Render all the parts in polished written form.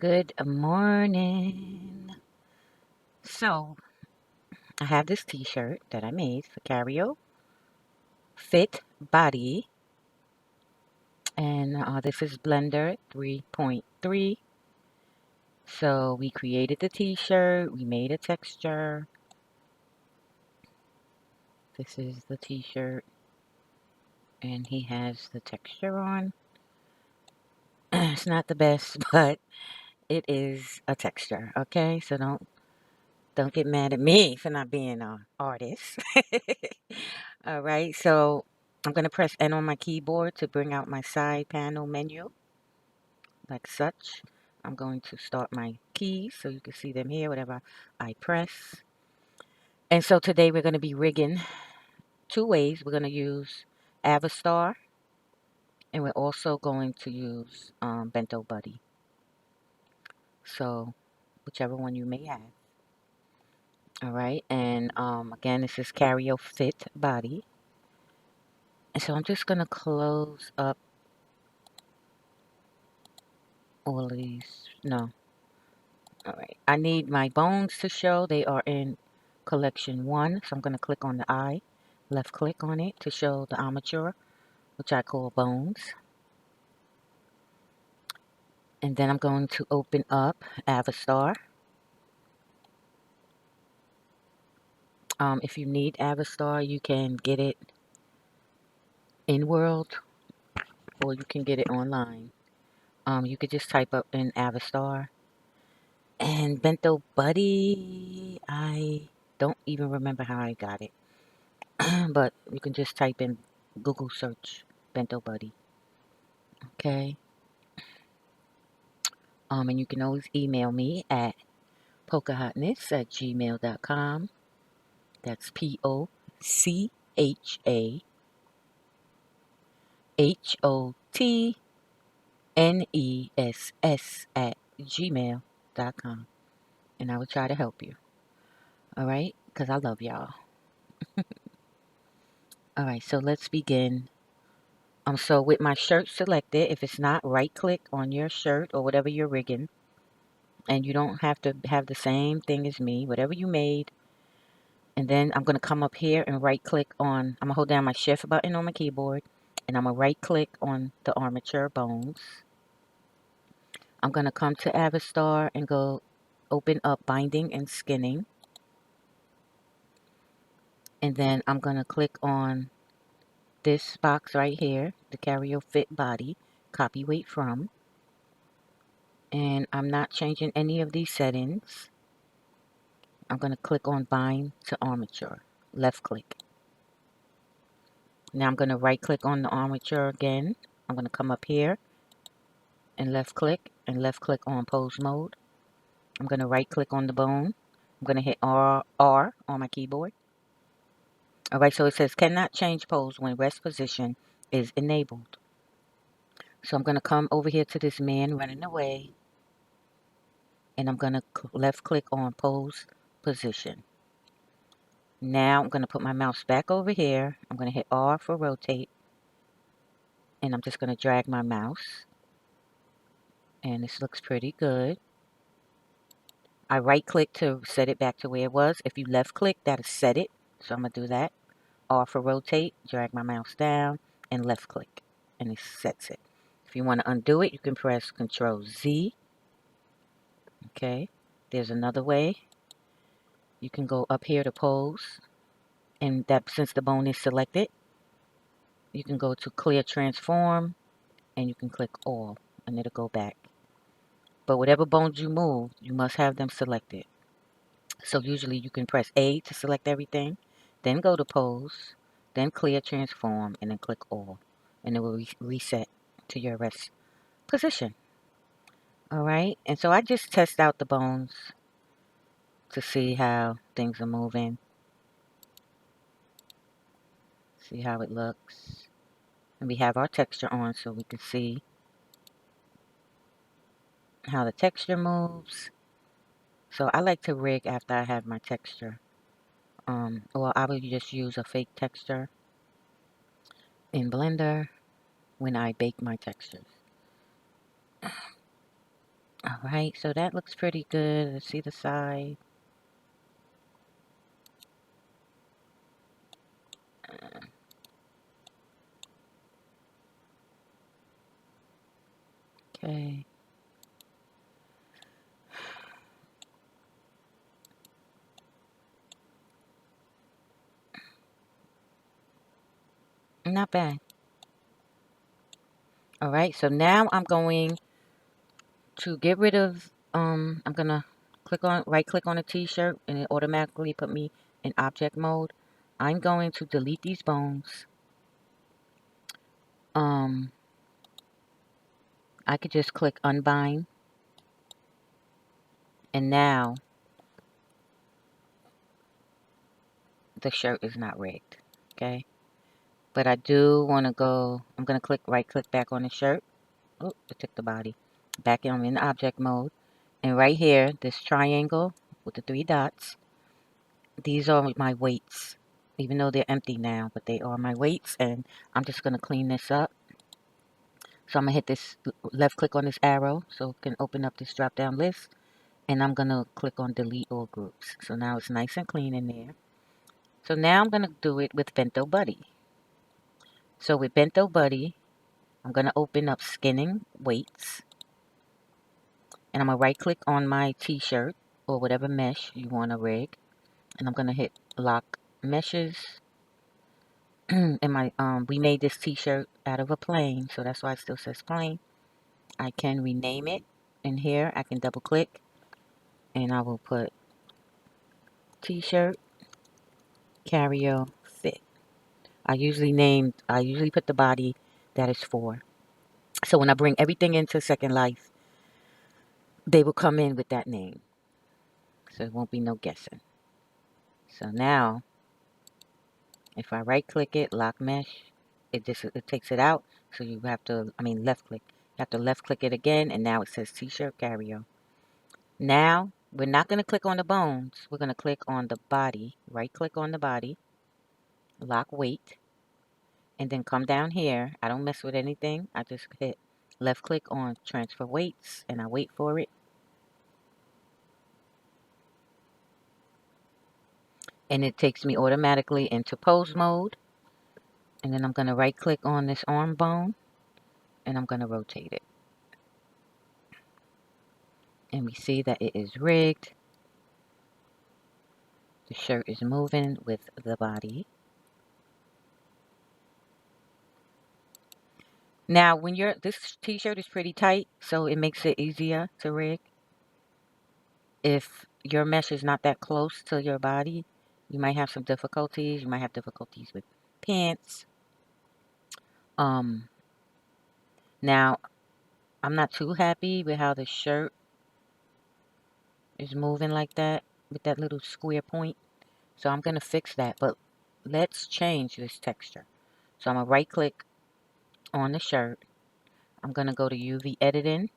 Good morning. So, I have this t-shirt that I made for Kario Fit Body, and this is Blender 3.3. So, we created the t-shirt, we made a texture. This is the t-shirt, and he has the texture on. It's not the best, but it is a texture, okay? So don't get mad at me for not being an artist. All right, so I'm going to press N on my keyboard to bring out my side panel menu, like such. I'm going to start my keys so you can see them here, whatever I press. And so today we're going to be rigging two ways. We're going to use Avastar, and we're also going to use Bento Buddy. So whichever one you may have. All right, and again, this is Kario Fit Body. And so I'm just going to close up all of these. No. All right. I need my bones to show. They are in collection 1. So I'm going to click on the eye. Left click on it to show the armature, which I call bones. And then I'm going to open up Avastar. If you need Avastar, you can get it in World or you can get it online. You could just type up in Avastar. And Bento Buddy, I don't even remember how I got it. But you can just type in Google search Bento Buddy. Okay. And you can always email me at pocahotness@gmail.com. That's POCHAHOTNESS@gmail.com. And I will try to help you. All right? Because I love y'all. All right, so let's begin. So with my shirt selected, if it's not, right click on your shirt or whatever you're rigging. And you don't have to have the same thing as me, whatever you made. And then I'm going to come up here and right click on, I'm going to hold down my shift button on my keyboard. And I'm going to right click on the armature bones. I'm going to come to Avastar and go open up binding and skinning. And then I'm going to click on this box right here, the Kario Fit Body, copy weight from. And I'm not changing any of these settings. I'm going to click on bind to armature, left click. Now I'm going to right click on the armature again. I'm going to come up here and left click on pose mode. I'm going to right click on the bone. I'm going to hit R on my keyboard. All right, so it says cannot change pose when rest position is enabled. So I'm going to come over here to this man running away. And I'm going to left click on pose position. Now I'm going to put my mouse back over here. I'm going to hit R for rotate. And I'm just going to drag my mouse. And this looks pretty good. I right click to set it back to where it was. If you left click, that'll set it. So I'm going to do that. R for rotate, drag my mouse down, and left click. And it sets it. If you want to undo it, you can press Control Z. Okay. There's another way. You can go up here to pose. And that since the bone is selected, you can go to clear transform. And you can click all. And it'll go back. But whatever bones you move, you must have them selected. So usually you can press A to select everything, then go to pose, then clear transform, and then click all. And it will reset to your rest position. All right. And so I just test out the bones to see how things are moving. See how it looks. And we have our texture on so we can see how the texture moves. So I like to rig after I have my texture. Or I would just use a fake texture in Blender when I bake my textures. Alright, so that looks pretty good. Let's see the side. Okay. Not bad. Alright, so now I'm going to get rid of, I'm gonna right click on a t-shirt and it automatically put me in object mode. I'm going to delete these bones. I could just click unbind, and now the shirt is not rigged. Okay, but I do want to go, I'm going to right click back on the shirt. Oh, it took the body. Back in, I'm in object mode. And right here, this triangle with the 3 dots, these are my weights. Even though they're empty now, but they are my weights, and I'm just going to clean this up. So I'm going to hit this left click on this arrow so it can open up this drop down list. And I'm going to click on delete all groups. So now it's nice and clean in there. So now I'm going to do it with Bento Buddy. So with Bento Buddy, I'm going to open up skinning weights. And I'm going to right click on my t-shirt or whatever mesh you want to rig. And I'm going to hit lock meshes. And we made this t-shirt out of a plane, so that's why it still says plane. I can rename it. In here, I can double click and I will put t-shirt Kario Fit. I usually put the body that is for. So when I bring everything into Second Life, they will come in with that name. So it won't be no guessing. So now, if I right click it, lock mesh, it takes it out. So you have to, left click. You have to left click it again, and now it says t-shirt Kario. Now, we're not going to click on the bones. We're going to click on the body. Right click on the body, lock weight, and then come down here. I don't mess with anything. I just hit left click on transfer weights, and I wait for it. And it takes me automatically into pose mode. And then I'm going to right click on this arm bone, and I'm going to rotate it. And we see that it is rigged. The shirt is moving with the body. Now, when this t-shirt is pretty tight, so it makes it easier to rig. If your mesh is not that close to your body, you might have some difficulties. You might have difficulties with pants. Now, I'm not too happy with how the shirt is moving like that with that little square point. So I'm going to fix that, but let's change this texture. So I'm going to right click on the shirt. I'm going to go to UV editing.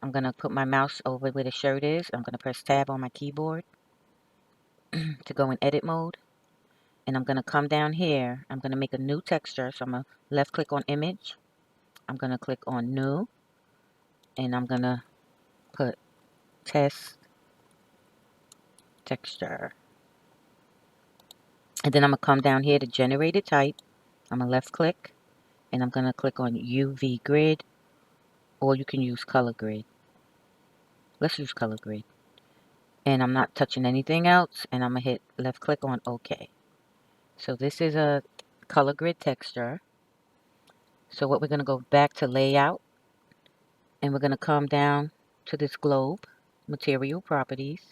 I'm going to put my mouse over where the shirt is. I'm going to press tab on my keyboard to go in edit mode. And I'm going to come down here. I'm going to make a new texture. So I'm going to left click on image. I'm going to click on new. And I'm going to put test texture. And then I'm going to come down here to generated type. I'm going to left click. And I'm going to click on UV grid. Or you can use color grid. Let's use color grid. And I'm not touching anything else. And I'm going to hit left click on OK. So this is a color grid texture. So what we're going to go back to layout. And we're going to come down to this globe. Material properties.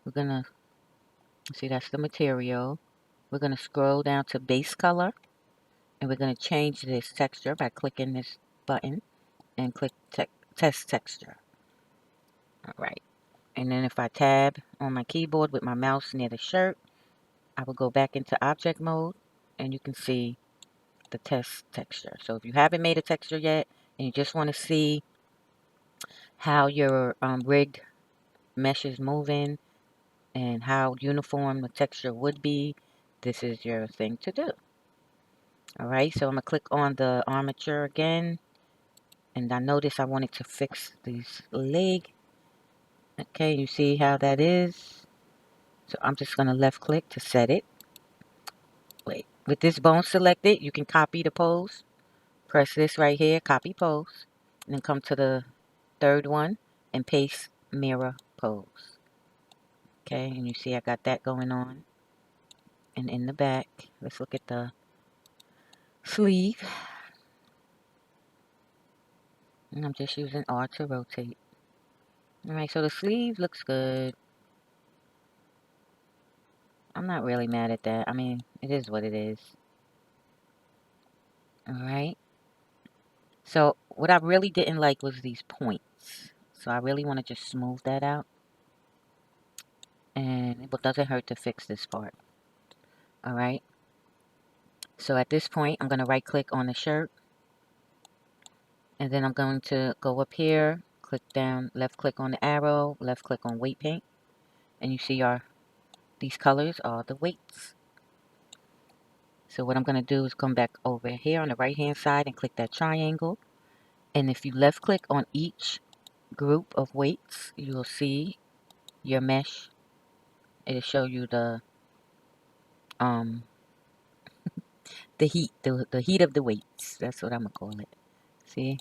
We're going to see that's the material. We're going to scroll down to base color. And we're going to change this texture by clicking this button. And click test texture. Alright. And then if I tab on my keyboard with my mouse near the shirt, I will go back into object mode and you can see the test texture. So if you haven't made a texture yet and you just want to see how your rigged mesh is moving and how uniform the texture would be, this is your thing to do. Alright, so I'm going to click on the armature again And I noticed I wanted to fix this leg. Okay, you see how that is? So I'm just going to left click to set it. Wait, with this bone selected, you can copy the pose. Press this right here, copy pose. And then come to the third one and paste mirror pose. Okay, and you see I got that going on. And in the back, let's look at the sleeve. And I'm just using R to rotate. Alright, so the sleeve looks good. I'm not really mad at that. I mean, it is what it is. Alright. So what I really didn't like was these points. So I really want to just smooth that out. And it doesn't hurt to fix this part. Alright. So at this point, I'm going to right click on the shirt. And then I'm going to go up here, click down, left click on the arrow, left click on weight paint. And you see these colors are the weights. So what I'm going to do is come back over here on the right hand side and click that triangle. And if you left click on each group of weights, you'll see your mesh. It'll show you the heat, the heat of the weights. That's what I'm gonna call it. See?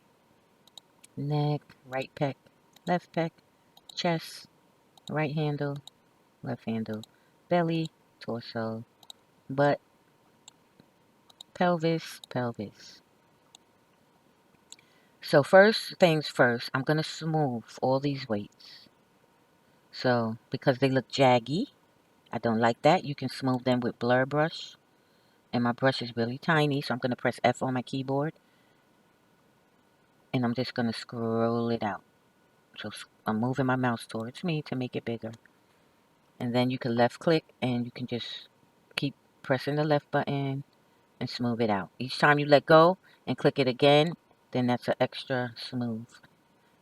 Neck, right pec, left pec, chest, right handle, left handle, belly, torso, butt, pelvis, pelvis. So first things first, I'm gonna smooth all these weights. So because they look jaggy, I don't like that. You can smooth them with blur brush. And my brush is really tiny, so I'm gonna press F on my keyboard. And I'm just gonna scroll it out. So I'm moving my mouse towards me to make it bigger. And then you can left click and you can just keep pressing the left button and smooth it out. Each time you let go and click it again, then that's an extra smooth,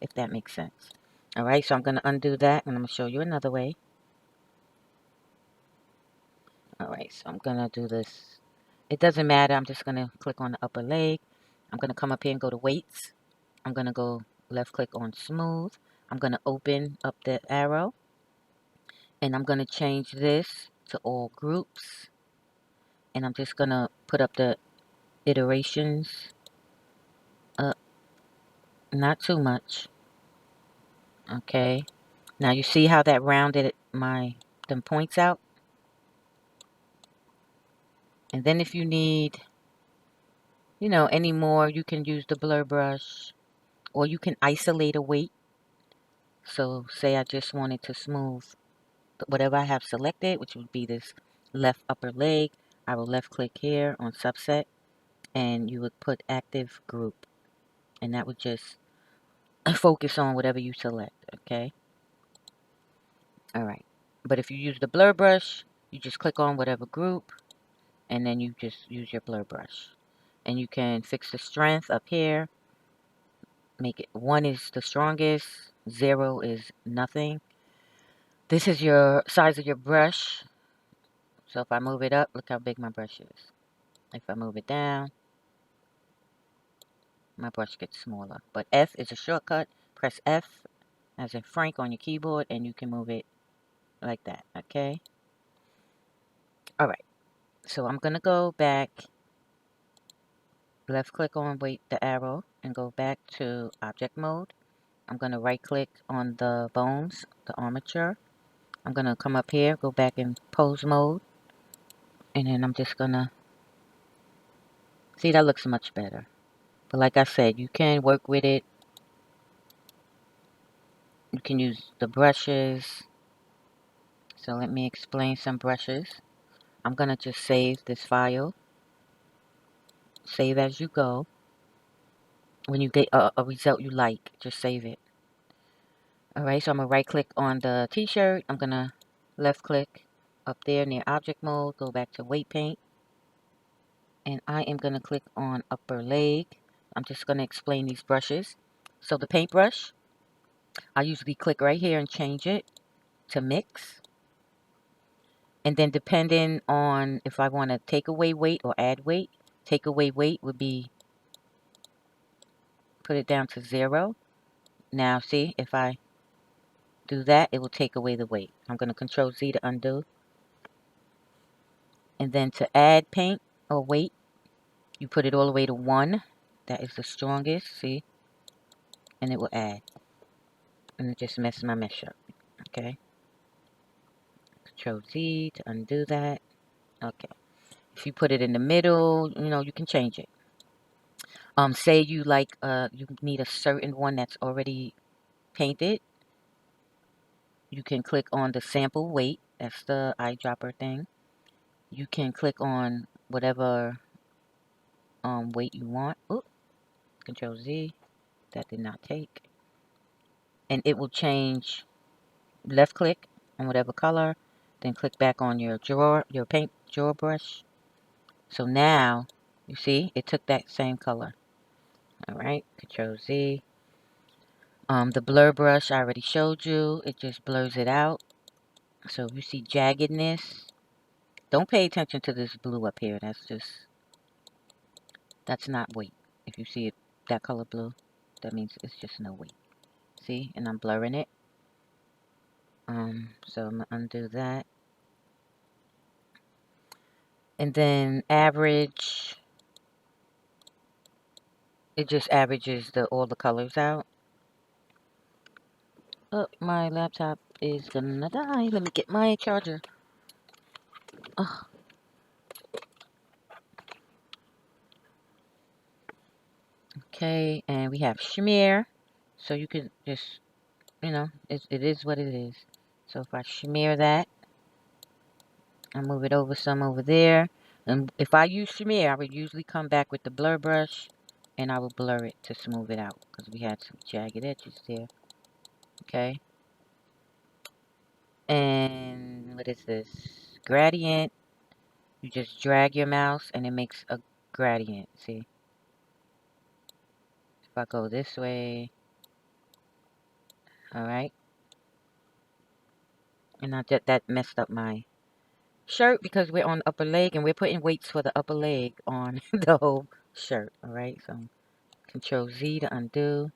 if that makes sense. Alright, so I'm going to undo that and I'm going to show you another way. Alright, so I'm going to do this. It doesn't matter. I'm just going to click on the upper leg. I'm going to come up here and go to weights. I'm going to go left click on smooth. I'm going to open up the arrow. And I'm going to change this to all groups. And I'm just going to put up the iterations. Not too much. Okay. Now you see how that rounded them points out? And then if you need, any more, you can use the blur brush. Or you can isolate a weight. So say I just wanted to smooth whatever I have selected, which would be this left upper leg. I will left click here on subset. And you would put active group. And that would just focus on whatever you select, okay? Alright. But if you use the blur brush, you just click on whatever group, and then you just use your blur brush. And you can fix the strength up here. Make it 1 is the strongest, 0 is nothing. This is your size of your brush. So if I move it up, look how big my brush is. If I move it down, my brush gets smaller. But F is a shortcut. Press F as in Frank on your keyboard, and you can move it like that, okay? Alright, so I'm going to go back, left click on the arrow, and go back to object mode. I'm going to right click on the bones, the armature. I'm going to come up here, go back in pose mode, and then I'm just going to, see, that looks much better. But like I said, you can work with it. You can use the brushes. So let me explain some brushes. I'm going to just save this file. Save as you go. When you get a result you like, just save it. Alright, so I'm going to right click on the t-shirt. I'm going to left click up there near object mode. Go back to weight paint. And I am going to click on upper leg. I'm just going to explain these brushes. So the paintbrush, I usually click right here and change it to mix. And then depending on if I want to take away weight or add weight, take away weight would be put it down to 0. Now see, if I do that, it will take away the weight. I'm going to Control Z to undo. And then to add paint or weight, you put it all the way to 1. That is the strongest, see? And it will add. And it just messed my mesh up. Okay. Control Z to undo that. Okay. If you put it in the middle, you know, you can change it. Say you like, you need a certain one that's already painted. You can click on the sample weight. That's the eyedropper thing. You can click on whatever weight you want. Oop, Control Z. That did not take. And it will change. Left click on whatever color. Then click back on your drawer, your paint drawer brush. So now, you see, it took that same color. Alright, Control Z. The blur brush I already showed you. It just blurs it out. So if you see jaggedness, don't pay attention to this blue up here. That's not weight. If you see it, that color blue, that means it's just no weight. See, and I'm blurring it. So I'm gonna undo that. And then average, it just averages all the colors out. Oh, my laptop is gonna die. Let me get my charger. Oh. Okay, and we have smear. So you can just, you know, it is what it is. So if I smear that, I move it over some over there. And if I use smear, I would usually come back with the blur brush and I will blur it to smooth it out because we had some jagged edges there. Okay. And what is this? Gradient. You just drag your mouse and it makes a gradient. See? If I go this way. Alright. And now that messed up my shirt because we're on the upper leg and we're putting weights for the upper leg on the whole shirt. Alright. So Control Z to undo.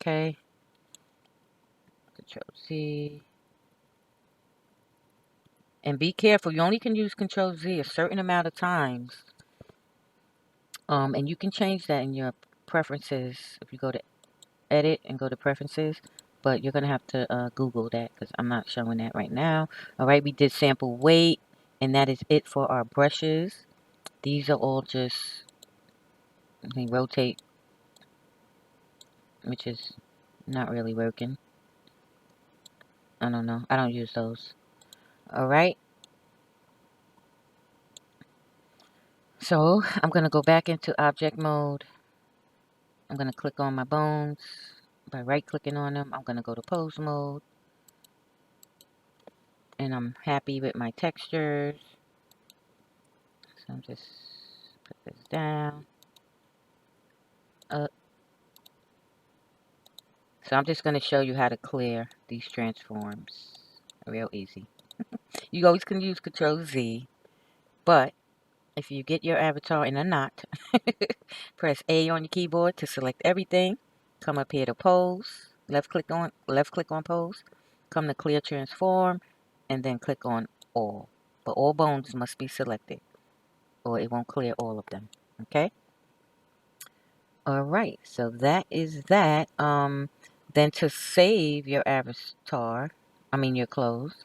Okay. Control Z. And be careful. You only can use Control Z a certain amount of times. And you can change that in your preferences if you go to edit and go to preferences. But you're going to have to Google that because I'm not showing that right now. Alright, we did sample weight. And that is it for our brushes. These are all just, let me rotate, which is not really working. I don't know. I don't use those. Alright. So I'm going to go back into object mode. I'm going to click on my bones. By right clicking on them, I'm going to go to pose mode. And I'm happy with my textures. So I'm just put this down. Up. So I'm just going to show you how to clear these transforms. Real easy. You always can use Control Z. But if you get your avatar in a knot, press A on your keyboard to select everything. Come up here to pose. Left click on pose. Come to clear transform and then click on all. But all bones must be selected or it won't clear all of them. Okay? Alright, so that is that. Then to save your avatar, your clothes,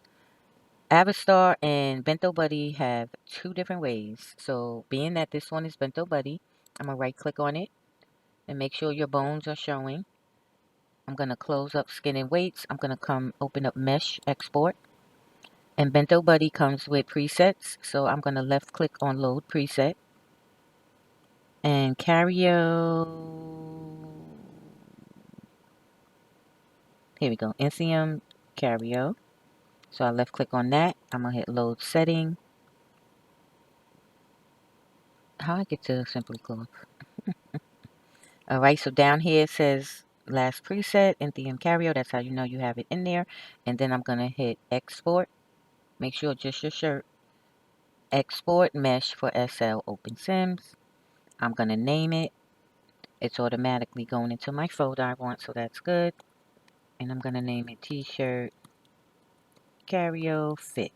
Avastar and Bento Buddy have 2 different ways. So being that this one is Bento Buddy, I'm going to right click on it and make sure your bones are showing. I'm going to close up skin and weights. I'm going to open up mesh export. And Bento Buddy comes with presets. So I'm going to left click on load preset. And Kario, here we go, Insium Kario. So I left click on that. I'm going to hit load setting. How I get to Simply Cloth? Alright, so down here it says last preset, Insium Kario. That's how you know you have it in there. And then I'm going to hit export. Make sure just your shirt. Export mesh for SL Open Sims. I'm going to name it. It's automatically going into my folder I want, so that's good. And I'm going to name it T-shirt Kario Fit.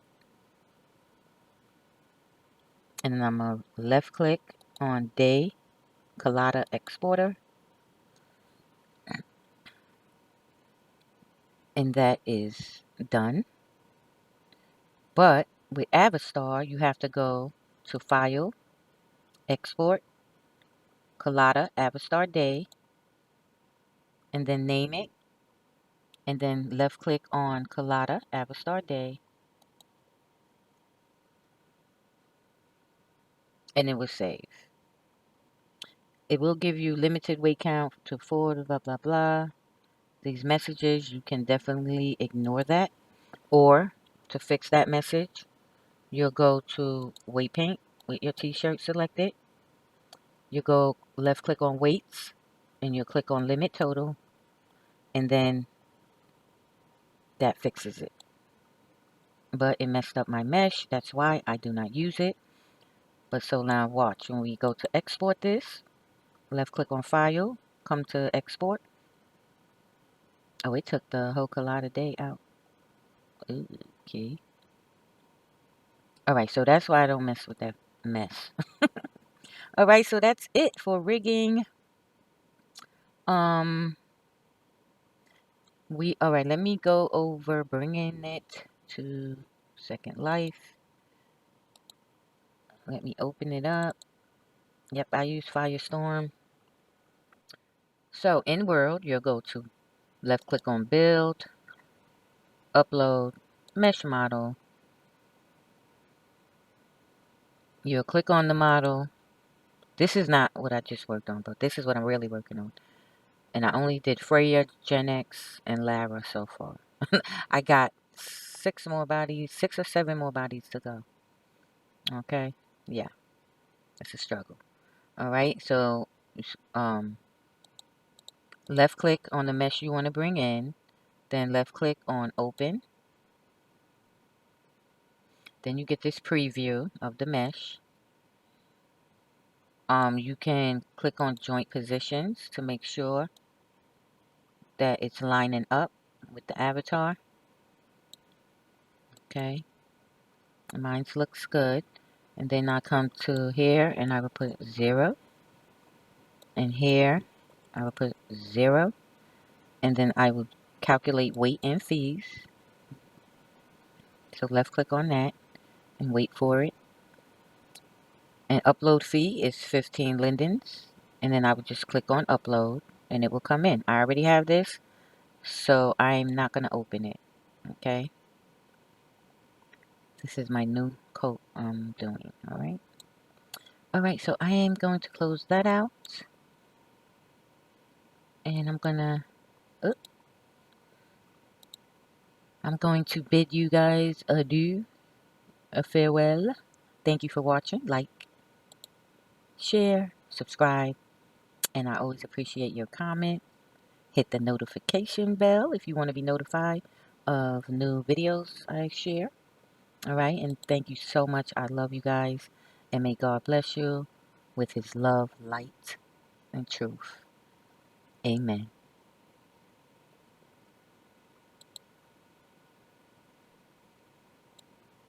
And then I'm going to left click on Day Collada Exporter. And that is done. But with Avastar, you have to go to File, Export, Collada Avastar Day, and then name it, and then left click on Collada Avastar Day, and it will save. It will give you limited weight count to 4, blah, blah, blah. These messages, you can definitely ignore that. Or to fix that message, you'll go to weight paint with your t-shirt selected. You go left click on weights, and you'll click on limit total, and then that fixes it. But it messed up my mesh. That's why I do not use it. But so now watch, when we go to export this, left click on file, come to export. Oh, it took the whole Collada Day out. Okay. Alright, so that's why I don't mess with that mess. Alright, so that's it for rigging. Alright, let me go over bringing it to Second Life. Let me open it up. Yep, I use Firestorm. So in World, you'll go to left click on Build, Upload, Mesh Model. You'll click on the model. This is not what I just worked on, but this is what I'm really working on. And I only did Freya, Gen X, and Lara so far. I got 6 or 7 more bodies to go. Okay? Yeah. It's a struggle. Alright, so left click on the mesh you want to bring in. Then left click on Open. Then you get this preview of the mesh. You can click on joint positions to make sure that it's lining up with the avatar. Okay, mine looks good. And then I come to here and I will put 0. And here I will put 0. And then I will calculate weight and fees. So left click on that and wait for it. And upload fee is 15 lindens. And then I would just click on upload and it will come in. I already have this, so I'm not going to open it. Okay. This is my new coat I'm doing. Alright. Alright, so I am going to close that out. And I'm going to bid you guys adieu, a farewell. Thank you for watching. Like, share, subscribe, and I always appreciate your comment. Hit the notification bell if you want to be notified of new videos I share. Alright, and thank you so much. I love you guys, and may God bless you with his love, light, and truth. Amen.